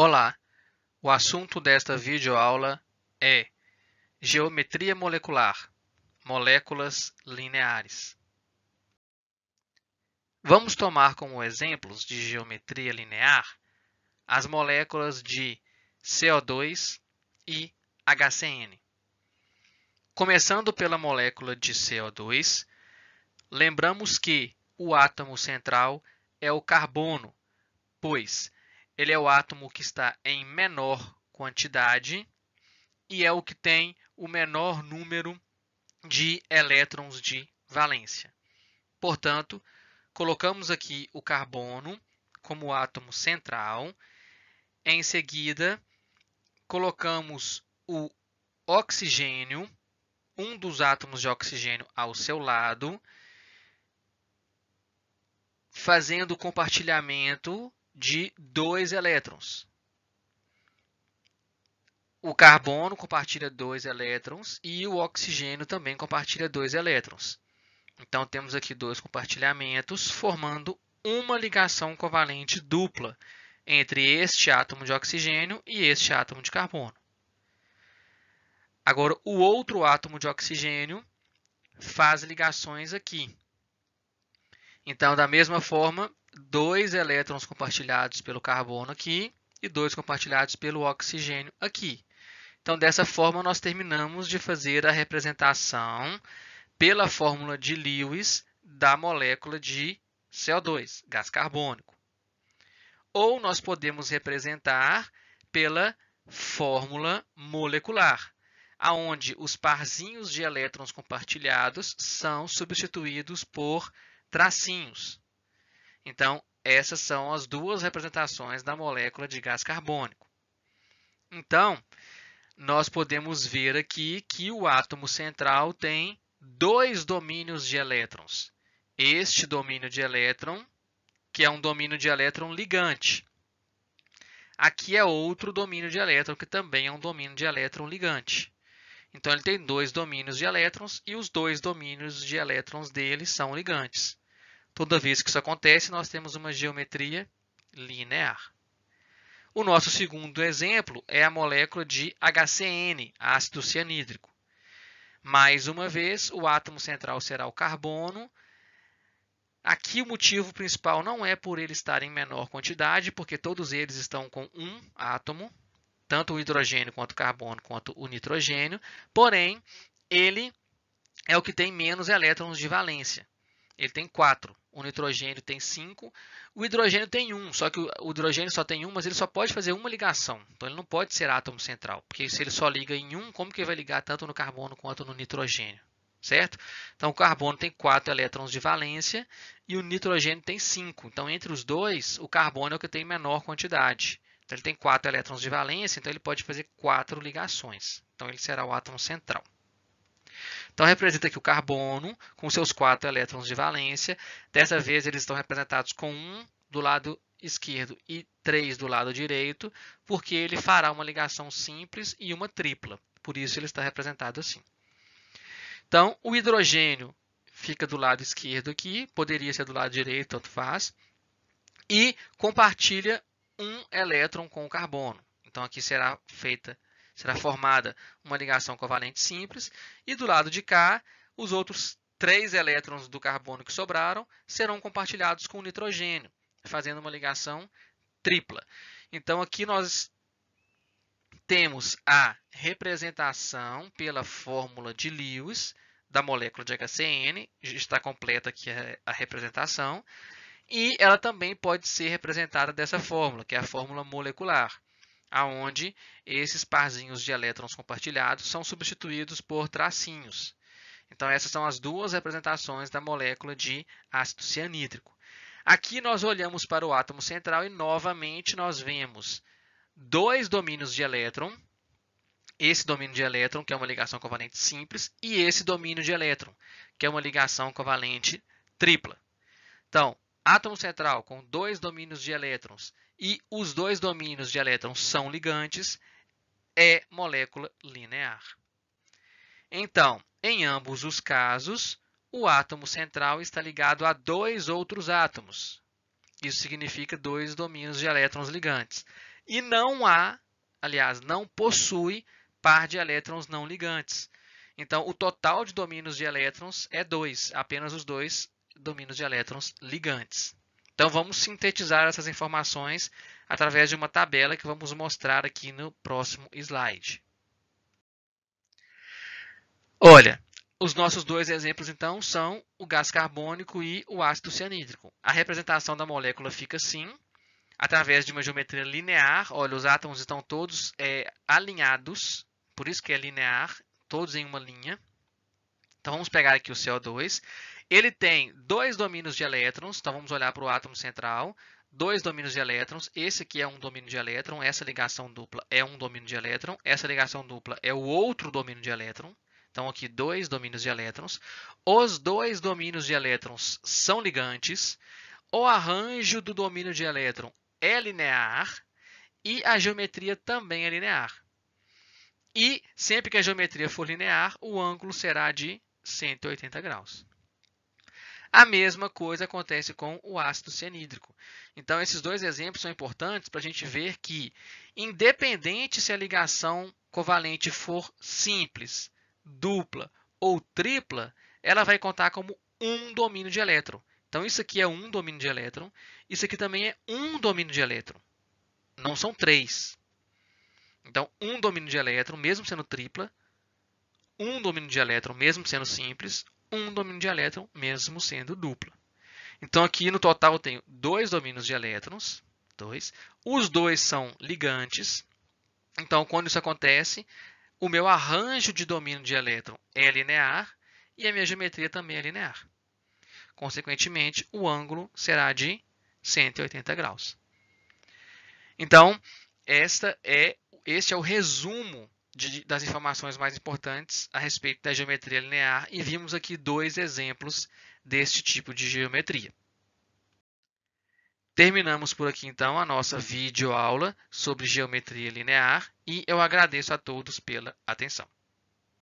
Olá, o assunto desta videoaula é geometria molecular, moléculas lineares. Vamos tomar como exemplos de geometria linear as moléculas de CO2 e HCN. Começando pela molécula de CO2, lembramos que o átomo central é o carbono, pois ele é o átomo que está em menor quantidade e é o que tem o menor número de elétrons de valência. Portanto, colocamos aqui o carbono como átomo central. Em seguida, colocamos o oxigênio, um dos átomos de oxigênio ao seu lado, fazendo o compartilhamento de 2 elétrons. O carbono compartilha 2 elétrons e o oxigênio também compartilha 2 elétrons. Então, temos aqui 2 compartilhamentos, formando uma ligação covalente dupla entre este átomo de oxigênio e este átomo de carbono. Agora, o outro átomo de oxigênio faz ligações aqui. Então, da mesma forma, 2 elétrons compartilhados pelo carbono aqui e 2 compartilhados pelo oxigênio aqui. Então, dessa forma, nós terminamos de fazer a representação pela fórmula de Lewis da molécula de CO2, gás carbônico. Ou nós podemos representar pela fórmula molecular, aonde os parzinhos de elétrons compartilhados são substituídos por tracinhos. Então, essas são as duas representações da molécula de gás carbônico. Então, nós podemos ver aqui que o átomo central tem 2 domínios de elétrons. Este domínio de elétron, que é um domínio de elétron ligante. Aqui é outro domínio de elétron, que também é um domínio de elétron ligante. Então, ele tem 2 domínios de elétrons e os 2 domínios de elétrons dele são ligantes. Toda vez que isso acontece, nós temos uma geometria linear. O nosso segundo exemplo é a molécula de HCN, ácido cianídrico. Mais uma vez, o átomo central será o carbono. Aqui o motivo principal não é por ele estar em menor quantidade, porque todos eles estão com um átomo, tanto o hidrogênio quanto o carbono quanto o nitrogênio, porém, ele é o que tem menos elétrons de valência. Ele tem 4, o nitrogênio tem 5, o hidrogênio tem 1, só que o hidrogênio só tem 1, mas ele só pode fazer uma ligação. Então, ele não pode ser átomo central, porque se ele só liga em 1, como que ele vai ligar tanto no carbono quanto no nitrogênio? Certo? Então, o carbono tem 4 elétrons de valência e o nitrogênio tem 5. Então, entre os dois, o carbono é o que tem menor quantidade. Então, ele tem 4 elétrons de valência, então ele pode fazer 4 ligações. Então, ele será o átomo central. Então, representa aqui o carbono com seus 4 elétrons de valência. Dessa vez, eles estão representados com 1 do lado esquerdo e 3 do lado direito, porque ele fará uma ligação simples e uma tripla. Por isso, ele está representado assim. Então, o hidrogênio fica do lado esquerdo aqui, poderia ser do lado direito, tanto faz, e compartilha um elétron com o carbono. Então, aqui será formada uma ligação covalente simples, e do lado de cá, os outros 3 elétrons do carbono que sobraram serão compartilhados com o nitrogênio, fazendo uma ligação tripla. Então, aqui nós temos a representação pela fórmula de Lewis da molécula de HCN, está completa aqui a representação, e ela também pode ser representada dessa fórmula, que é a fórmula molecular, aonde esses parzinhos de elétrons compartilhados são substituídos por tracinhos. Então, essas são as duas representações da molécula de ácido cianídrico. Aqui nós olhamos para o átomo central e, novamente, nós vemos 2 domínios de elétron, esse domínio de elétron, que é uma ligação covalente simples, e esse domínio de elétron, que é uma ligação covalente tripla. Então, átomo central com 2 domínios de elétrons e os 2 domínios de elétrons são ligantes, é molécula linear. Então, em ambos os casos, o átomo central está ligado a 2 outros átomos. Isso significa 2 domínios de elétrons ligantes. e não há, aliás, não possui par de elétrons não ligantes. Então, o total de domínios de elétrons é 2, apenas os 2 domínios de elétrons ligantes. Então, vamos sintetizar essas informações através de uma tabela que vamos mostrar aqui no próximo slide. Olha, os nossos dois exemplos, então, são o gás carbônico e o ácido cianídrico. A representação da molécula fica assim, através de uma geometria linear. Olha, os átomos estão todos alinhados, por isso que é linear, todos em uma linha. Então, vamos pegar aqui o CO2. Ele tem 2 domínios de elétrons, então vamos olhar para o átomo central. 2 domínios de elétrons, esse aqui é um domínio de elétron, essa ligação dupla é um domínio de elétron, essa ligação dupla é o outro domínio de elétron. Então, aqui 2 domínios de elétrons. Os 2 domínios de elétrons são ligantes. O arranjo do domínio de elétron é linear e a geometria também é linear. E sempre que a geometria for linear, o ângulo será de 180 graus. A mesma coisa acontece com o ácido cianídrico. Então, esses dois exemplos são importantes para a gente ver que, independente se a ligação covalente for simples, dupla ou tripla, ela vai contar como um domínio de elétron. Então, isso aqui é um domínio de elétron, isso aqui também é um domínio de elétron. Não são 3. Então, um domínio de elétron, mesmo sendo tripla, um domínio de elétron, mesmo sendo simples, um domínio de elétron, mesmo sendo dupla. Então, aqui no total eu tenho 2 domínios de elétrons, 2. Os 2 são ligantes. Então, quando isso acontece, o meu arranjo de domínio de elétron é linear e a minha geometria também é linear. Consequentemente, o ângulo será de 180 graus. Então, este é o resumo das informações mais importantes a respeito da geometria linear e vimos aqui 2 exemplos deste tipo de geometria. Terminamos por aqui, então, a nossa videoaula sobre geometria linear e eu agradeço a todos pela atenção.